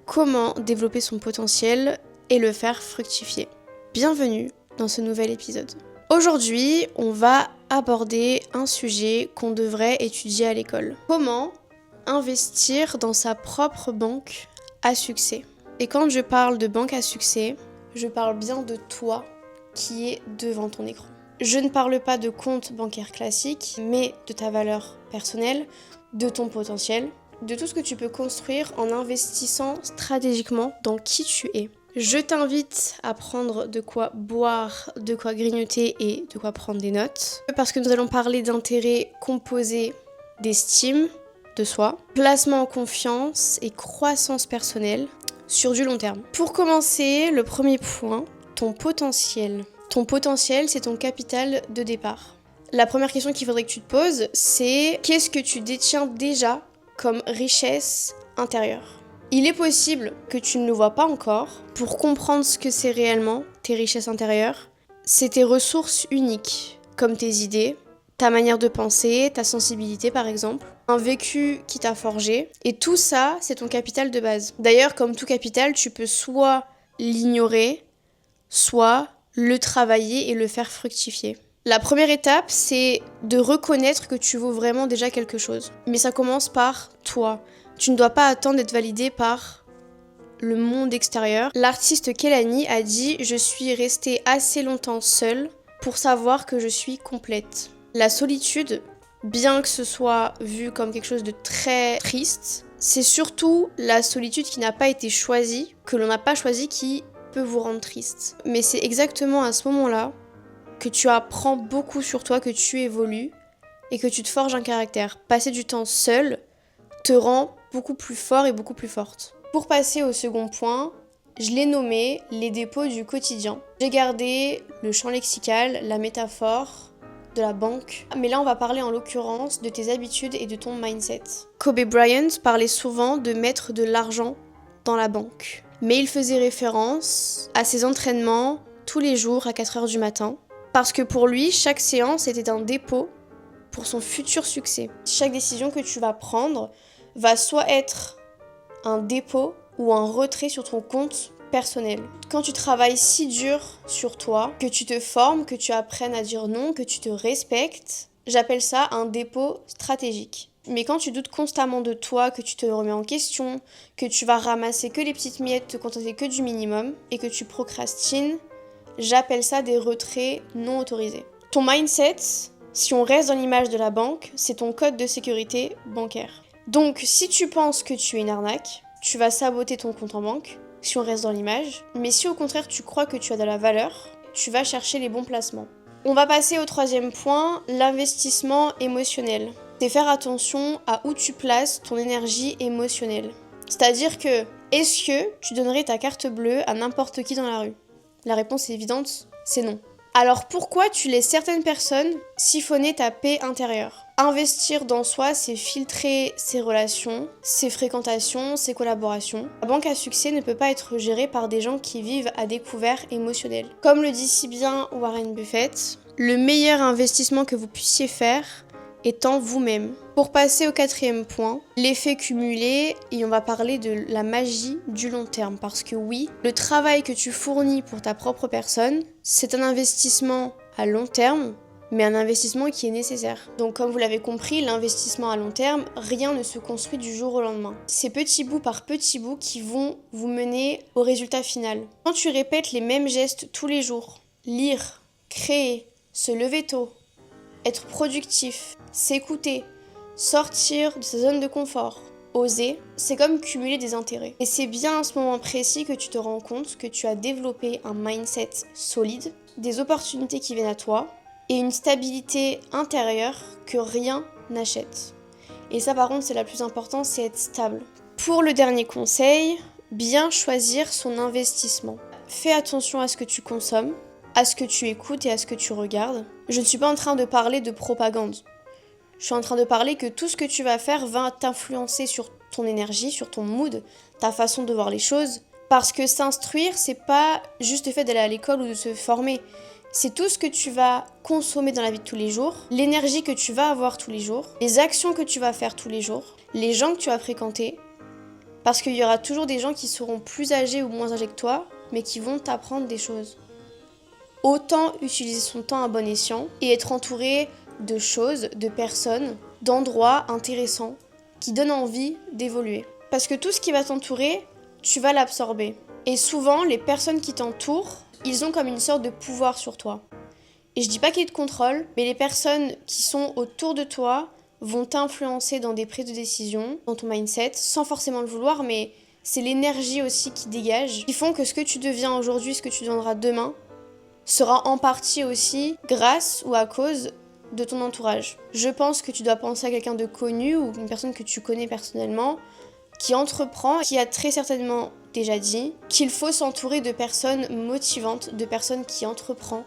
comment développer son potentiel et le faire fructifier. Bienvenue dans ce nouvel épisode. Aujourd'hui, on va aborder un sujet qu'on devrait étudier à l'école. Comment investir dans sa propre banque à succès. Et quand je parle de banque à succès, je parle bien de toi qui est devant ton écran. Je ne parle pas de compte bancaire classique, mais de ta valeur personnelle, de ton potentiel, de tout ce que tu peux construire en investissant stratégiquement dans qui tu es. Je t'invite à prendre de quoi boire, de quoi grignoter et de quoi prendre des notes. Parce que nous allons parler d'intérêts composés d'estime de soi, placement en confiance et croissance personnelle sur du long terme. Pour commencer, le premier point, ton potentiel. Ton potentiel, c'est ton capital de départ. La première question qu'il faudrait que tu te poses, c'est qu'est-ce que tu détiens déjà comme richesse intérieure ? Il est possible que tu ne le vois pas encore. Pour comprendre ce que c'est réellement, tes richesses intérieures, c'est tes ressources uniques, comme tes idées, ta manière de penser, ta sensibilité par exemple, un vécu qui t'a forgé, et tout ça, c'est ton capital de base. D'ailleurs, comme tout capital, tu peux soit l'ignorer, soit le travailler et le faire fructifier. La première étape, c'est de reconnaître que tu vaux vraiment déjà quelque chose. Mais ça commence par toi. Tu ne dois pas attendre d'être validé par le monde extérieur. L'artiste Kehlani a dit « Je suis restée assez longtemps seule pour savoir que je suis complète ». La solitude, bien que ce soit vu comme quelque chose de très triste, c'est surtout la solitude qui n'a pas été choisie, que l'on n'a pas choisie, qui peut vous rendre triste. Mais c'est exactement à ce moment-là que tu apprends beaucoup sur toi, que tu évolues et que tu te forges un caractère. Passer du temps seul te rend beaucoup plus fort et beaucoup plus forte. Pour passer au second point, je l'ai nommé les dépôts du quotidien. J'ai gardé le champ lexical, la métaphore de la banque. Mais là, on va parler en l'occurrence de tes habitudes et de ton mindset. Kobe Bryant parlait souvent de mettre de l'argent dans la banque. Mais il faisait référence à ses entraînements tous les jours à 4h du matin. Parce que pour lui, chaque séance était un dépôt pour son futur succès. Chaque décision que tu vas prendre va soit être un dépôt ou un retrait sur ton compte personnel. Quand tu travailles si dur sur toi, que tu te formes, que tu apprennes à dire non, que tu te respectes, j'appelle ça un dépôt stratégique. Mais quand tu doutes constamment de toi, que tu te remets en question, que tu vas ramasser que les petites miettes, te contenter que du minimum, et que tu procrastines, j'appelle ça des retraits non autorisés. Ton mindset, si on reste dans l'image de la banque, c'est ton code de sécurité bancaire. Donc, si tu penses que tu es une arnaque, tu vas saboter ton compte en banque, si on reste dans l'image. Mais si au contraire tu crois que tu as de la valeur, tu vas chercher les bons placements. On va passer au troisième point, l'investissement émotionnel. C'est faire attention à où tu places ton énergie émotionnelle. C'est-à-dire que, est-ce que tu donnerais ta carte bleue à n'importe qui dans la rue ? La réponse est évidente, c'est non. Alors pourquoi tu laisses certaines personnes siphonner ta paix intérieure ? Investir dans soi, c'est filtrer ses relations, ses fréquentations, ses collaborations. La banque à succès ne peut pas être gérée par des gens qui vivent à découvert émotionnel. Comme le dit si bien Warren Buffett, le meilleur investissement que vous puissiez faire est en vous-même. Pour passer au quatrième point, l'effet cumulé, et on va parler de la magie du long terme. Parce que oui, le travail que tu fournis pour ta propre personne, c'est un investissement à long terme, mais un investissement qui est nécessaire. Donc comme vous l'avez compris, l'investissement à long terme, rien ne se construit du jour au lendemain. C'est petit bout par petit bout qui vont vous mener au résultat final. Quand tu répètes les mêmes gestes tous les jours, lire, créer, se lever tôt, être productif, s'écouter, sortir de sa zone de confort, oser, c'est comme cumuler des intérêts. Et c'est bien à ce moment précis que tu te rends compte que tu as développé un mindset solide, des opportunités qui viennent à toi, et une stabilité intérieure que rien n'achète. Et ça par contre c'est la plus importante, c'est être stable. Pour le dernier conseil, bien choisir son investissement. Fais attention à ce que tu consommes, à ce que tu écoutes et à ce que tu regardes. Je ne suis pas en train de parler de propagande. Je suis en train de parler que tout ce que tu vas faire va t'influencer sur ton énergie, sur ton mood, ta façon de voir les choses. Parce que s'instruire, c'est pas juste le fait d'aller à l'école ou de se former. C'est tout ce que tu vas consommer dans la vie de tous les jours, l'énergie que tu vas avoir tous les jours, les actions que tu vas faire tous les jours, les gens que tu vas fréquenter, Parce qu'il y aura toujours des gens qui seront plus âgés ou moins âgés que toi, mais qui vont t'apprendre des choses. Autant utiliser son temps à bon escient et être entouré de choses, de personnes, d'endroits intéressants qui donnent envie d'évoluer. Parce que tout ce qui va t'entourer, tu vas l'absorber. Et souvent, les personnes qui t'entourent, ils ont comme une sorte de pouvoir sur toi. Et je dis pas qu'ils te contrôlent, mais les personnes qui sont autour de toi vont t'influencer dans des prises de décision, dans ton mindset, sans forcément le vouloir, mais c'est l'énergie aussi qui dégage, qui font que ce que tu deviens aujourd'hui, ce que tu deviendras demain, sera en partie aussi grâce ou à cause de ton entourage. Je pense que tu dois penser à quelqu'un de connu ou une personne que tu connais personnellement, qui entreprend, qui a très certainement déjà dit qu'il faut s'entourer de personnes motivantes, de personnes qui entreprennent,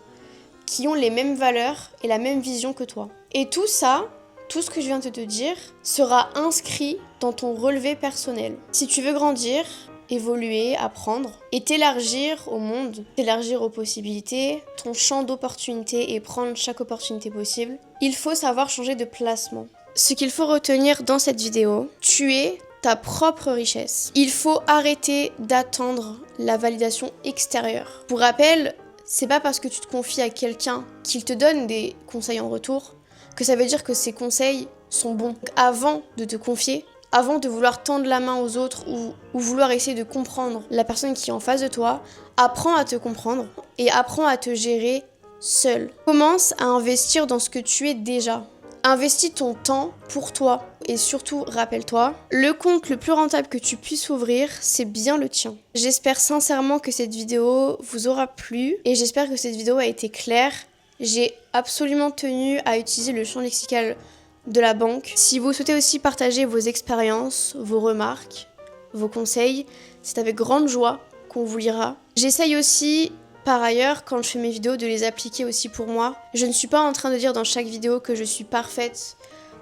qui ont les mêmes valeurs et la même vision que toi. Et tout ça, tout ce que je viens de te dire, sera inscrit dans ton relevé personnel. Si tu veux grandir, évoluer, apprendre et t'élargir au monde, t'élargir aux possibilités, ton champ d'opportunités et prendre chaque opportunité possible, il faut savoir changer de placement. Ce qu'il faut retenir dans cette vidéo, tu es ta propre richesse. Il faut arrêter d'attendre la validation extérieure. Pour rappel, c'est pas parce que tu te confies à quelqu'un qu'il te donne des conseils en retour que ça veut dire que ces conseils sont bons. Avant de te confier, avant de vouloir tendre la main aux autres ou vouloir essayer de comprendre la personne qui est en face de toi, apprends à te comprendre et apprends à te gérer seul. Commence à investir dans ce que tu es déjà. Investis ton temps pour toi et surtout, rappelle-toi, le compte le plus rentable que tu puisses ouvrir, c'est bien le tien. J'espère sincèrement que cette vidéo vous aura plu et j'espère que cette vidéo a été claire. J'ai absolument tenu à utiliser le champ lexical de la banque. Si vous souhaitez aussi partager vos expériences, vos remarques, vos conseils, c'est avec grande joie qu'on vous lira. J'essaye aussi, par ailleurs, quand je fais mes vidéos, de les appliquer aussi pour moi. Je ne suis pas en train de dire dans chaque vidéo que je suis parfaite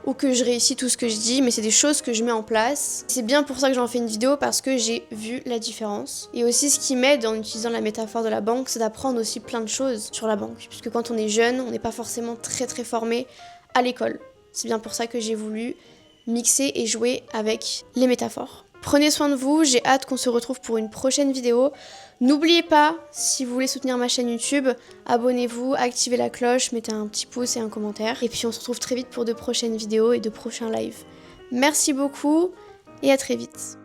ou que je réussis tout ce que je dis, mais c'est des choses que je mets en place. C'est bien pour ça que j'en fais une vidéo, parce que j'ai vu la différence. Et aussi, ce qui m'aide en utilisant la métaphore de la banque, c'est d'apprendre aussi plein de choses sur la banque. Puisque quand on est jeune, on n'est pas forcément très formé à l'école. C'est bien pour ça que j'ai voulu mixer et jouer avec les métaphores. Prenez soin de vous, j'ai hâte qu'on se retrouve pour une prochaine vidéo. N'oubliez pas, si vous voulez soutenir ma chaîne YouTube, abonnez-vous, activez la cloche, mettez un petit pouce et un commentaire. Et puis on se retrouve très vite pour de prochaines vidéos et de prochains lives. Merci beaucoup et à très vite.